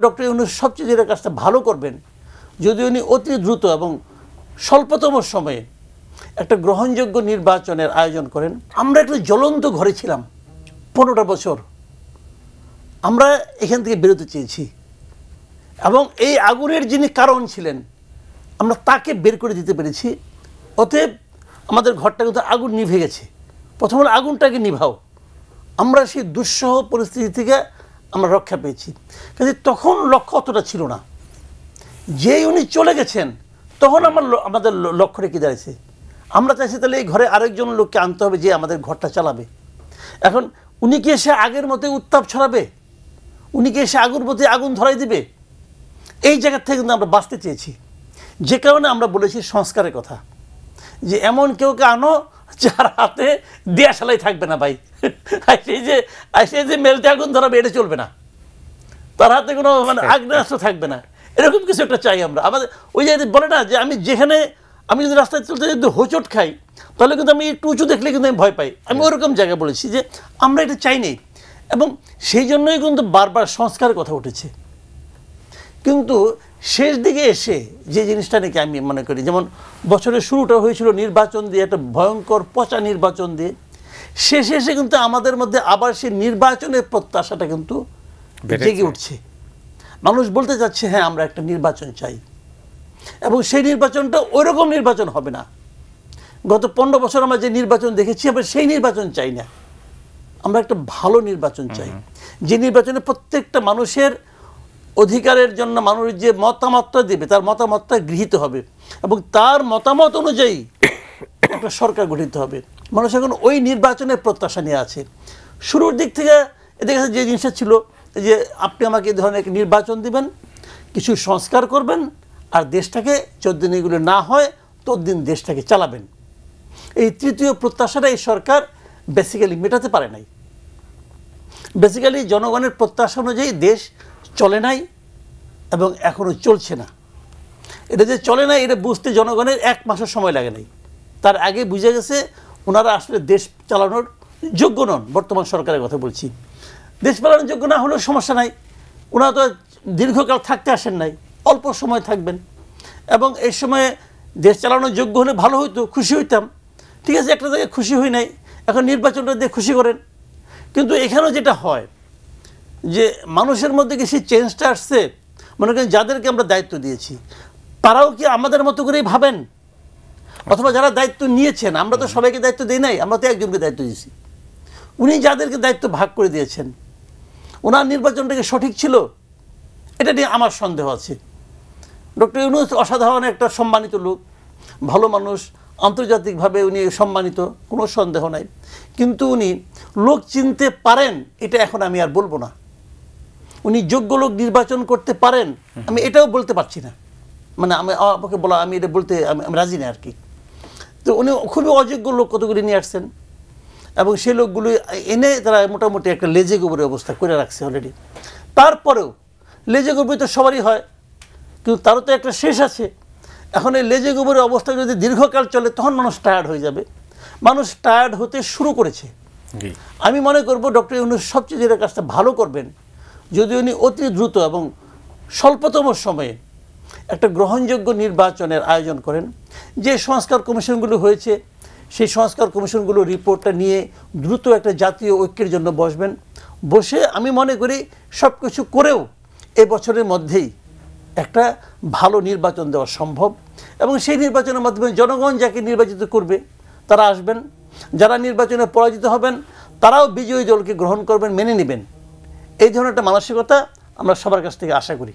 Doctor Yunus সবচেয়ে যেটা কাজটা ভালো করবেন যদি উনি অতি দ্রুত এবং স্বল্পতম সময়ে একটা গ্রহণযোগ্য নির্বাচনের আয়োজন করেন। আমরা একটা জ্বলন্ত ঘরে ছিলাম 15টা বছর, আমরা এখান থেকে বেরোতে চেয়েছি এবং এই আগুনের যিনি কারণ ছিলেন আমরা তাকে বের করে দিতে পেরেছি। অতএব আমাদের ঘরটা কিন্তু আগুন নিভে গেছে। প্রথম হলো আগুনটাকে নিভাও। আমরা সেই দুঃসহ পরিস্থিতি থেকে আমরা রক্ষা পেয়েছি, কিন্তু তখন লক্ষ্য অতটা ছিল না। যেই উনি চলে গেছেন তখন আমাদের লক্ষ্য রেখে দাঁড়িয়েছে। আমরা চাইছি তাহলে এই ঘরে আরেকজন লোককে আনতে হবে যে আমাদের ঘরটা চালাবে। এখন উনি কি এসে আগের মতো উত্তাপ ছড়াবে? উনি কি এসে আগুন প্রতি আগুন ধরাই দিবে? এই জায়গা থেকে কিন্তু আমরা বাঁচতে চেয়েছি। যে কারণে আমরা বলেছি সংস্কারের কথা, যে এমন কেউকে আনো যার হাতে দেয়াশালাই থাকবে না ভাই। সেই যে মেলতে আগুন ধরাবে এটা চলবে না, তার হাতে কোনো আগ্নেয়াস্ত্র থাকবে না, এরকম কিছু একটা চাই আমরা। আমাদের ওই যে বলে না যে আমি যদি রাস্তায় চলতে যদি হোঁচট খাই তাহলে কিন্তু আমি একটু উঁচু দেখলে কিন্তু আমি ভয় পাই। আমি ওরকম জায়গায় বলেছি যে আমরা এটা চাই নেই, এবং সেই জন্যই কিন্তু বারবার সংস্কারের কথা উঠেছে। কিন্তু শেষ দিকে এসে যে জিনিসটা নাকি আমি মনে করি, যেমন বছরের শুরুটা হয়েছিল নির্বাচন দিয়ে, একটা ভয়ঙ্কর পচা নির্বাচন দিয়ে, শেষে এসে কিন্তু আমাদের মধ্যে আবার সেই নির্বাচনের প্রত্যাশাটা কিন্তু জেগে উঠছে। মানুষ বলতে চাচ্ছে হ্যাঁ আমরা একটা নির্বাচন চাই, এবং সেই নির্বাচনটা ওইরকম নির্বাচন হবে না। গত 15 বছর আমরা যে নির্বাচন দেখেছি আমরা সেই নির্বাচন চাই না। আমরা একটা ভালো নির্বাচন চাই, যে নির্বাচনে প্রত্যেকটা মানুষের অধিকারের জন্য মানুষ যে মতামতটা দেবে তার মতামতটা গৃহীত হবে, এবং তার মতামত অনুযায়ী একটা সরকার গঠিত হবে। মানুষ এখন ওই নির্বাচনের প্রত্যাশা নিয়ে আছে। শুরুর দিক থেকে এদিকে যে জিনিসটা ছিল যে আপনি আমাকে এই ধরনের একটা নির্বাচন দিবেন, কিছু সংস্কার করবেন, আর দেশটাকে যতদিন এগুলো না হয় ততদিন দেশটাকে চালাবেন। এই তৃতীয় প্রত্যাশাটা এই সরকার বেসিক্যালি মেটাতে পারে নাই। বেসিক্যালি জনগণের প্রত্যাশা অনুযায়ী দেশ চলে নাই এবং এখনও চলছে না। এটা যে চলে নাই এটা বুঝতে জনগণের 1 মাসের সময় লাগে নাই। তার আগে বুঝে গেছে ওনারা আসলে দেশ চালানোর যোগ্য নন। বর্তমান সরকারের কথা বলছি, দেশ চালানোর যোগ্য না হলেও সমস্যা নাই, ওনারা তো দীর্ঘকাল থাকতে আসেন নাই, অল্প সময় থাকবেন, এবং এই সময়ে দেশ চালানোর যোগ্য হলে ভালো হইতো, খুশি হইতাম। ঠিক আছে, একটা জায়গায় খুশি হই নাই, এখন নির্বাচনটা দিয়ে খুশি করেন। কিন্তু এখানেও যেটা হয় যে মানুষের মধ্যে কি সেই চেঞ্জটা আসছে, মনে করেন যাদেরকে আমরা দায়িত্ব দিয়েছি তারাও কি আমাদের মতো করেই ভাবেন? অথবা যারা দায়িত্ব নিয়েছেন, আমরা তো সবাইকে দায়িত্ব দিই নাই, আমরা তো একজনকে দায়িত্ব দিয়েছি। উনি যাদেরকে দায়িত্ব ভাগ করে দিয়েছেন ওনার নির্বাচনটাকে সঠিক ছিল, এটা নিয়ে আমার সন্দেহ আছে। ডক্টর ইউনূস অসাধারণ একটা সম্মানিত লোক, ভালো মানুষ, আন্তর্জাতিকভাবে উনি সম্মানিত, কোনো সন্দেহ নাই। কিন্তু উনি লোক চিনতে পারেন এটা এখন আমি আর বলবো না। উনি যোগ্য লোক নির্বাচন করতে পারেন আমি এটাও বলতে পারছি না, মানে আমাকে বলা আমি এটা বলতে আমি রাজি না আর কি। তো উনি খুবই অযোগ্য লোক কতগুলি নিয়ে আসছেন, এবং সেই লোকগুলি এনে তারা মোটামুটি একটা লেজে গোবরের অবস্থা করে রাখছে অলরেডি। তারপরেও লেজে গোবর তো সবারই হয়, কিন্তু তারও তো একটা শেষ আছে। এখন এই লেজে গোবরের অবস্থা যদি দীর্ঘকাল চলে তখন মানুষ টায়ার্ড হয়ে যাবে। মানুষ টায়ার্ড হতে শুরু করেছে। আমি মনে করব ডক্টর ইউনূস সবচেয়ে যেটা কাজটা ভালো করবেন যদি উনি অতি দ্রুত এবং স্বল্পতম সময়ে একটা গ্রহণযোগ্য নির্বাচনের আয়োজন করেন। যে সংস্কার কমিশনগুলো হয়েছে সেই সংস্কার কমিশনগুলো রিপোর্টটা নিয়ে দ্রুত একটা জাতীয় ঐক্যের জন্য বসবেন। বসে আমি মনে করি সব কিছু করেও এ বছরের মধ্যেই একটা ভালো নির্বাচন দেওয়া সম্ভব, এবং সেই নির্বাচনের মাধ্যমে জনগণ যাকে নির্বাচিত করবে তারা আসবেন, যারা নির্বাচনে পরাজিত হবেন তারাও বিজয়ী দলকে গ্রহণ করবেন, মেনে নেবেন। এই ধরনের একটা মানসিকতা আমরা সবার কাছ থেকে আশা করি।